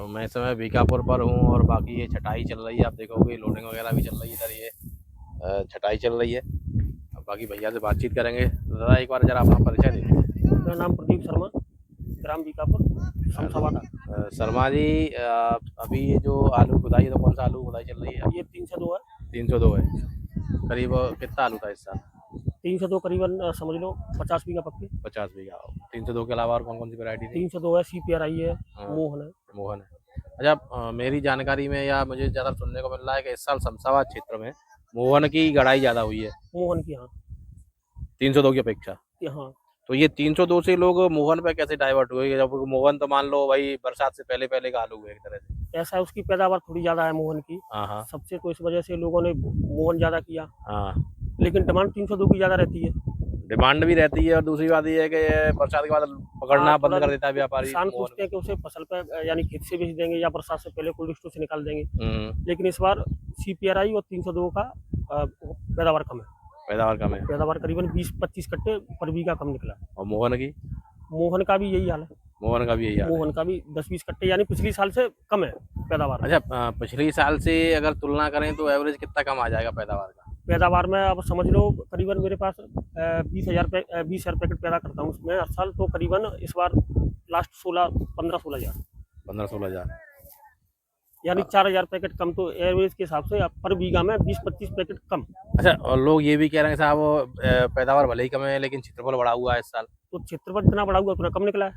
मैं इस समय बीकापुर पर हूँ और बाकी ये छटाई चल रही है। आप देखोगे लोडिंग वगैरह भी चल रही है इधर, ये छटाई चल रही है। अब बाकी भैया से बातचीत करेंगे। दादा एक बार ज़रा अपना परिचय दे दीजिए। मेरा नाम प्रदीप शर्मा, ग्राम बीकापुर, शमशाबाद। शर्मा जी, अभी ये जो आलू खुदाई है तो कौन सा आलू खुदाई चल रही है? ये 302 है। 302 है। करीब कितना आलू था इस साल? 302 करीबन समझ लो 50 बीघा पक्की। 50 बीघा। 302 के अलावा और कौन कौन सी वैरायटी थी? 302 है, CPR आई है, हाँ, मोहन है। मोहन है। अच्छा, मेरी जानकारी में या मुझे ज़्यादा सुनने को मिल रहा है कि इस साल शमशाबाद क्षेत्र में मोहन की गड़ाई ज़्यादा हुई है मोहन की, हाँ 302 की अपेक्षा। हाँ। तो ये 302 से लोग मोहन पे कैसे डाइवर्ट हुए? जब मोहन तो मान लो भाई बरसात से पहले पहले का आलू है एक तरह से। ऐसा है, उसकी पैदावार थोड़ी ज़्यादा है मोहन की हाँ हाँ सबसे, तो इस वजह से लोगों ने मोहन ज़्यादा किया। हाँ। लेकिन डिमांड 302 की ज़्यादा रहती है। डिमांड भी रहती है और दूसरी बात ये है कि ये बरसात के बाद पकड़ना बंद थोड़ा कर देता है व्यापारी किसान मोहन सोचते हैं कि उसे फसल पे यानी खेत से बेच देंगे या बरसात से पहले कोल्ड स्टोर से निकाल देंगे। को। लेकिन इस बार CPR आई और 302 का पैदावार कम है। पैदावार कम है। पैदावार करीबन 20-25 कट्टे पर बीघा कम निकला। और मोहन की? मोहन का भी यही हाल है। मोहन का भी यही हाल है। मोहन का भी 10-20 कट्टे यानी पिछली साल से कम है पैदावार। अच्छा, पिछले साल से अगर तुलना करें तो एवरेज कितना कम आ जाएगा पैदावार का? पैदावार में अब समझ लो करीबन मेरे पास 20,000 पैकेट पैदा करता हूँ मैं हर साल, तो करीबन इस बार लास्ट 15-16 हज़ार 15-16 हज़ार। यानी 4,000 पैकेट कम, तो एवरेज के हिसाब से पर बीघा में 20-25 पैकेट कम। अच्छा, और लोग ये भी कह रहे हैं साहब पैदावार भले ही कम है लेकिन क्षेत्रफल बढ़ा हुआ है इस साल। तो क्षेत्रफल जितना बढ़ा हुआ उतना कम निकला है।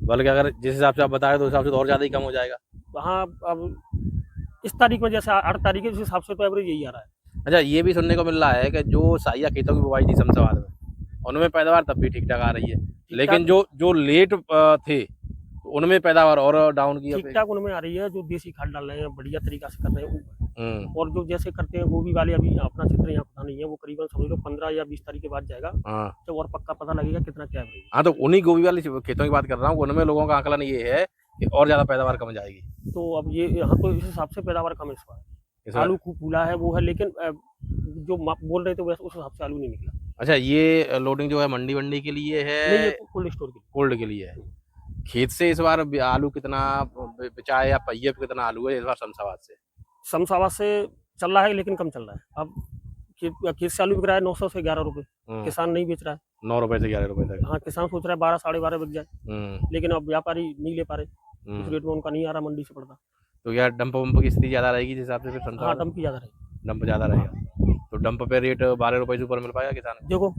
बल्कि अगर जिस हिसाब से आप बता रहे तो उस हिसाब से तो और ज़्यादा ही कम हो जाएगा। हाँ, अब इस तारीख में जैसे 8 तारीख है, उस हिसाब से तो एवरेज यही आ रहा है। अच्छा, ये भी सुनने को मिल रहा है कि जो साइया खेतों की बुवाई थी शमशाबाद में उनमें पैदावार तब भी ठीक ठाक आ रही है, लेकिन जो लेट थे तो उनमें पैदावार और डाउन की ठीक ठाक उनमें आ रही है, जो देसी खाद डाल रहे हैं बढ़िया तरीका से कर रहे हैं। और जो जैसे करते हैं गोभी वाले, अभी अपना क्षेत्र यहाँ पता नहीं है, वो करीबन समझ लो 15 या 20 तारीख के बाद जाएगा। हाँ तो और पक्का पता लगेगा कितना क्या है। हाँ, तो उन्हीं गोभी वाली खेतों की बात कर रहा हूँ। उनमें लोगों का आकलन ये है कि और ज़्यादा पैदावार कम जाएगी। तो अब ये यहाँ तो इस हिसाब से पैदावार कम है इस बार। आलू खूब फूला है वो है, लेकिन जो बोल रहे थे वैसे उस हिसाब से आलू नहीं निकला। अच्छा, ये लोडिंग जो है मंडी के लिए है? नहीं, ये कोल्ड स्टोर के लिए। कोल्ड के लिए है। खेत से इस बार आलू कितना बेचा है या पहिए पे कितना आलू है इस बार शमशाबाद से? शमशाबाद से चल रहा है लेकिन कम चल रहा है। अब खेत से आलू बिक रहा है 900 से 11 रुपये। किसान नहीं बेच रहा है 9 रुपए से 11 रुपए तक। हाँ, किसान सोच रहा है 12 साढ़े 12 बिक जाए, लेकिन अब व्यापारी नहीं ले पा रहे, उस रेट में उनका नहीं आ रहा मंडी से पड़ता। तो यार डंप वंप की स्थिति ज़्यादा रहेगी जिस हिसाब से? फिर हाँ, डंप की ज़्यादा रहेगी। डंप ज़्यादा रहेगा तो डंप पे रेट 12 रुपए से ऊपर मिल पाएगा किसान? देखो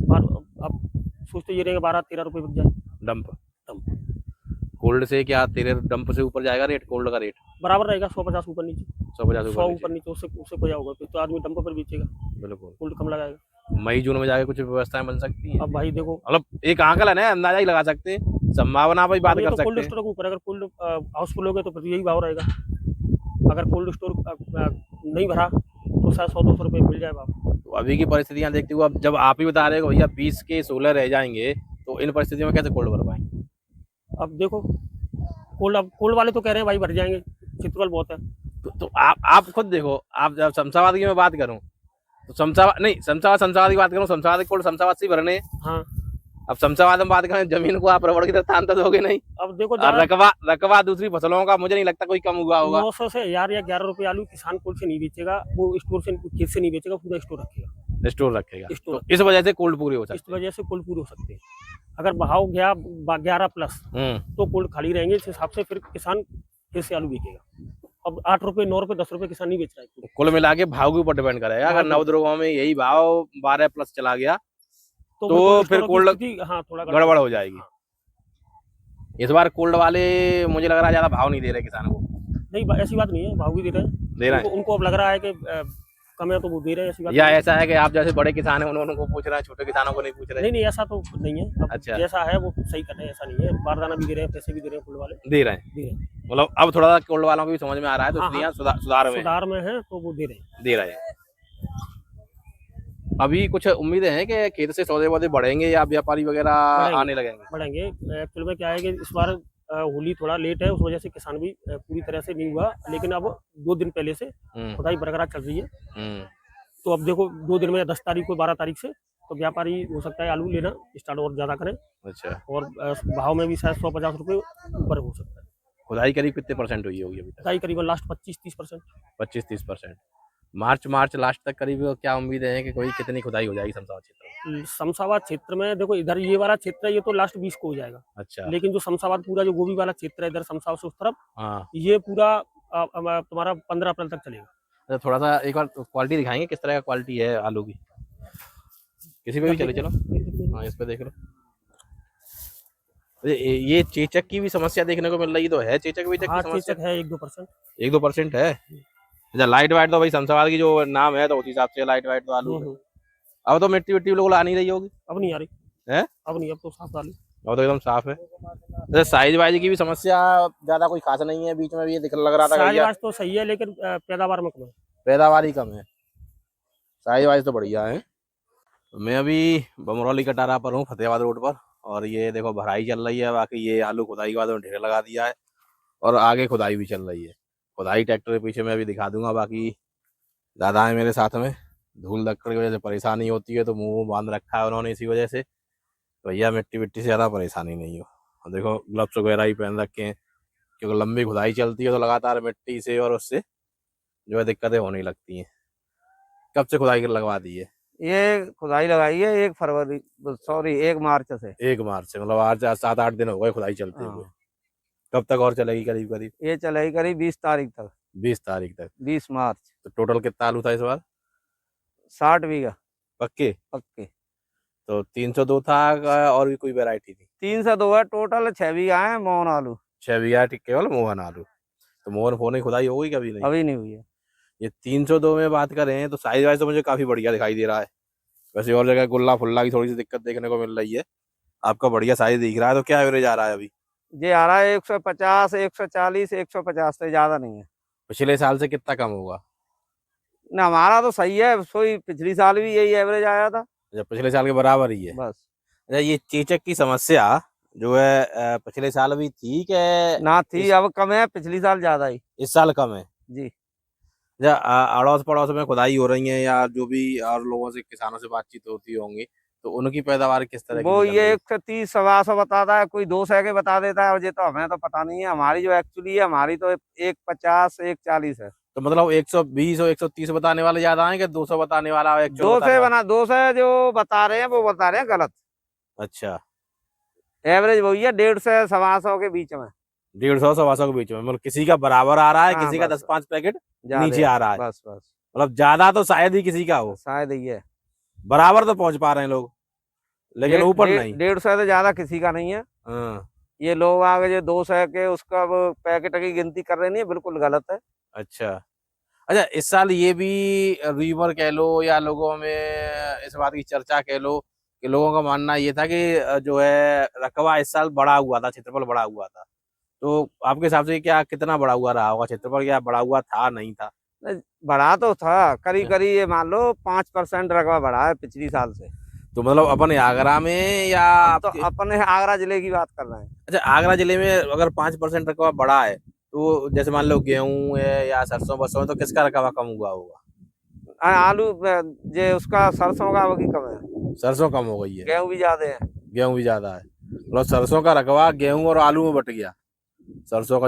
अब सोचते ये रहेंगे 12-13 रुपये बिक जाए डंप। कोल्ड से क्या तेरे डंप से ऊपर जाएगा रेट? कोल्ड का रेट बराबर रहेगा, 150 ऊपर नीचे। 150 ऊपर नीचे, उससे कोई होगा तो आदमी डंप पर बेचेगा। बिल्कुल। कोल्ड कम लगाएगा। मई जून में जाके कुछ व्यवस्थाएं बन सकती है। अब भाई देखो, मतलब एक आंकलन है, अंदाजा ही लगा सकते हैं, संभावना पर बात कर सकते हैं। कोल्ड स्टोर के ऊपर अगर कोल्ड हाउसफुल हो गए तो फिर यही भाव रहेगा। अगर कोल्ड स्टोर नहीं भरा तो शायद 100-200 रुपये मिल जाए भाव। तो अभी की परिस्थितियां देखते हुए अब जब आप ही बता रहे हो भैया 20 के 16 रह जाएंगे तो इन परिस्थितियों में कैसे कोल्ड भर पाएंगे? अब देखो कोल्ड वाले तो कह रहे हैं भाई भर जाएंगे, क्षेत्रफल बहुत है। तो आप खुद देखो, आप जब शमशाबाद की मैं बात करूं तो शमशाबाद की बात करूं, शमशाबाद कोल्ड शमशाबाद से भरने। हाँ, अब शमशाबाद में बात करें, जमीन को आप रबड़ की तरह तान तो दोगे नहीं। अब देखो रकबा दूसरी फसलों का मुझे नहीं लगता कोई कम हुआ होगा। 900 से 1000 या 11 रुपये आलू किसान कोल्ड से नहीं बेचेगा, वो स्टोर से खेत से नहीं बेचेगा, पूरा स्टोर रखेगा। तो इस वजह से कोल्ड पूरी हो सकती है। इस वजह से कोल्ड पूरी हो सकती है। अगर भाव गया 11+ तो कोल्ड खाली रहेंगे, इस हिसाब से फिर किसान खेत से आलू बेचेगा। अब 8 रुपये 9 रुपये 10 रुपये किसान नहीं बेच रहा है। कुल मिला के भाव के ऊपर डिपेंड करेगा। अगर नवद्रोह में यही भाव 12+ चला गया तो फिर कोल्ड थोड़ा गड़बड़ हो जाएगी। इस बार कोल्ड वाले मुझे लग रहा है ज्यादा भाव नहीं दे रहे किसानों को। नहीं, ऐसी बात नहीं है, भाव भी दे रहे हैं। उनको अब लग रहा है कि कम है तो वो दे रहे हैं, ऐसी बात या ऐसा है कि आप जैसे बड़े किसान हैं उनको पूछ रहे हैं, छोटे किसानों को नहीं पूछ रहे? नहीं, ऐसा तो नहीं है। अच्छा, जैसा है वो सही कर रहे हैं, ऐसा नहीं है। बारदाना भी दे रहे हैं, पैसे भी दे रहे हैं, कोल्ड वाले दे रहे हैं। मतलब अब थोड़ा सा कोल्ड वालों को भी समझ में आ रहा है, तो इसलिए सुधार में है, तो वो दे रहे हैं। अभी कुछ उम्मीदें हैं कि खेत से सौदे बढ़ेंगे या व्यापारी वगैरह आने लगेंगे? बढ़ेंगे। एक्चुअल में क्या है कि इस बार होली थोड़ा लेट है, उस वजह से किसान भी पूरी तरह से नहीं हुआ, लेकिन अब 2 दिन पहले से खुदाई बरकरार चल रही है। तो अब देखो 2 दिन में 10 तारीख को 12 तारीख से तो व्यापारी हो सकता है आलू लेना स्टार्ट और ज्यादा करें। अच्छा, और भाव में भी शायद 150 रुपये ऊपर हो सकता है। खुदाई करीब कितने परसेंट हुई होगी अभी तक? खुदाई करीबन लास्ट 25-30%। 25-30%। मार्च लास्ट तक करीब क्या उम्मीद है कि कोई कितनी खुदाई हो जाएगी शमशाबाद क्षेत्र में? शमशाबाद क्षेत्र में देखो, इधर ये वाला क्षेत्र है, ये तो लास्ट 20 को हो जाएगा। अच्छा। लेकिन जो शमशाबाद पूरा जो गोभी वाला क्षेत्र है इधर शमशाबाद से उस तरफ, हाँ, ये पूरा तुम्हारा 15 अप्रैल तक चलेगा। तो थोड़ा सा एक बार क्वालिटी दिखाएंगे, किस तरह का क्वालिटी है आलू की? किसी पे भी चले चलो। हाँ, इस पे देख लो। ये चेचक की भी समस्या देखने को मिल रही तो है? चेचक वेचक हाँ, की समस्या चेचक है 1-2%। 1-2% है। अच्छा, लाइट वाइट तो भाई शमशाबाद की जो नाम है तो उस हिसाब से लाइट वाइट तो आलू है। अब तो मिट्टी विट्टी लोग ला नहीं रही होगी? अब नहीं आ रही है, अब नहीं, अब तो साफ आलू। अब तो एकदम साफ है। जैसे साइज वाइज की भी समस्या ज्यादा कोई खास नहीं है, बीच में भी ये लग रहा था साइज वाइज तो सही है, लेकिन पैदावार में कम है। पैदावार ही कम है। साइज वाइज तो बढ़िया है। मैं अभी बमरौली कटारा पर हूँ, फतेहाबाद रोड पर, और ये देखो भराई चल रही है। बाकी ये आलू खुदाई के बाद में ढेर लगा दिया है और आगे खुदाई भी चल रही है। खुदाई ट्रैक्टर के पीछे मैं अभी दिखा दूंगा। बाकी दादा है मेरे साथ में, धूल धक्कड़ की वजह से परेशानी होती है तो मुंह बांध रखा है उन्होंने इसी वजह से। तो भैया मिट्टी विट्टी से ज़्यादा परेशानी नहीं हो। और देखो ग्लव्स वगैरह ही पहन रखे हैं, क्योंकि लंबी खुदाई चलती है तो लगातार मिट्टी से और उससे जो है दिक्कतें होने लगती हैं। कब से खुदाई लगवा दी है? ये खुदाई लगाई है 1 मार्च से। 1 मार्च से, मतलब आज 7-8 दिन हो गए खुदाई चलते हुए। कब तक और चलेगी करीब करीब? ये चलेगी करीब 20 तारीख तक। 20 तारीख तक। 20 मार्च। तो टोटल कितना आलू था इस बार? 60 बीघा पक्के? पक्के। तो 302 था और भी कोई वैरायटी थी? 302 है टोटल, 6 बीघा है मोहन आलू। 6 बीघा केवल मोहन आलू। तो मोहन फोन की खुदाई हो गई कभी नहीं? अभी नहीं हुई है। ये 302 में बात करें तो साइज वाइज तो मुझे काफी बढ़िया दिखाई दे रहा है। वैसे और जगह गुल्ला फुल्ला की थोड़ी सी दिक्कत देखने को मिल रही है, आपका बढ़िया साइज दिख रहा है। तो क्या एवरेज आ रहा है अभी? ये आ रहा है 150, 140, 150 से ज्यादा नहीं है। पिछले साल से कितना कम होगा? ना, हमारा तो सही है, सोई पिछली साल भी यही एवरेज आया था। अच्छा, पिछले साल के बराबर ही है बस। अच्छा, ये चेचक की समस्या जो है पिछले साल भी थी कि ना थी, अब कम है, पिछली साल ज्यादा ही। इस साल कम है जी। अड़ोस पड़ोस में खुदाई हो रही है या जो भी और लोगों से, किसानों से बातचीत होती होंगी, तो उनकी पैदावार किस तरह की वो निकल रही ये है? 130 125 बताता है, कोई 200 के बता देता है, और ये तो हमें तो पता नहीं है। हमारी जो एक्चुअली है, हमारी तो 150 140 है। तो मतलब 120 और 130 बताने वाले ज्यादा हैं कि 200 बताने वाला? 200 जो बता रहे हैं वो बता रहे हैं गलत। अच्छा, एवरेज वही है 150 से 125 के बीच में। 150-125 के बीच में, मतलब किसी का बराबर आ रहा है, हाँ, किसी का बस। 10-5 पैकेट ज्यादा नीचे आ रहा है। बस बस। मतलब ज्यादा तो शायद ही किसी का हो, शायद ही है। बराबर तो पहुंच पा रहे हैं लोग, लेकिन ऊपर नहीं। 150 से ज्यादा किसी का नहीं है। हाँ, ये लोग आगे जो 200 के उसका वो पैकेट की गिनती कर रहे नहीं है, बिल्कुल गलत है। अच्छा अच्छा। इस साल ये भी रीवर कह लो या लोगों में इस बात की चर्चा कह लो कि लोगों का मानना ये था कि जो है रकबा इस साल बड़ा हुआ था, क्षेत्रफल बड़ा हुआ था। तो आपके हिसाब से क्या कितना बड़ा हुआ रहा होगा क्षेत्रफल? क्या बड़ा हुआ था, नहीं था? बढ़ा तो था, करीब ये मान लो 5% रकबा बढ़ा है पिछली साल से। तो मतलब अपने आगरा में या तो अपने आगरा जिले की बात कर रहे हैं। अच्छा, आगरा जिले में अगर 5% रकबा बढ़ा है तो जैसे मान लो गेहूं है या सरसों बरसों है, तो किसका रकबा कम हुआ होगा? आलू जे उसका सरसों का वही कम है। सरसों कम हो गई है, गेहूं भी ज्यादा है। गेहूं भी ज्यादा है। मतलब सरसों का रकबा गेहूं और आलू में बट गया। सरसों का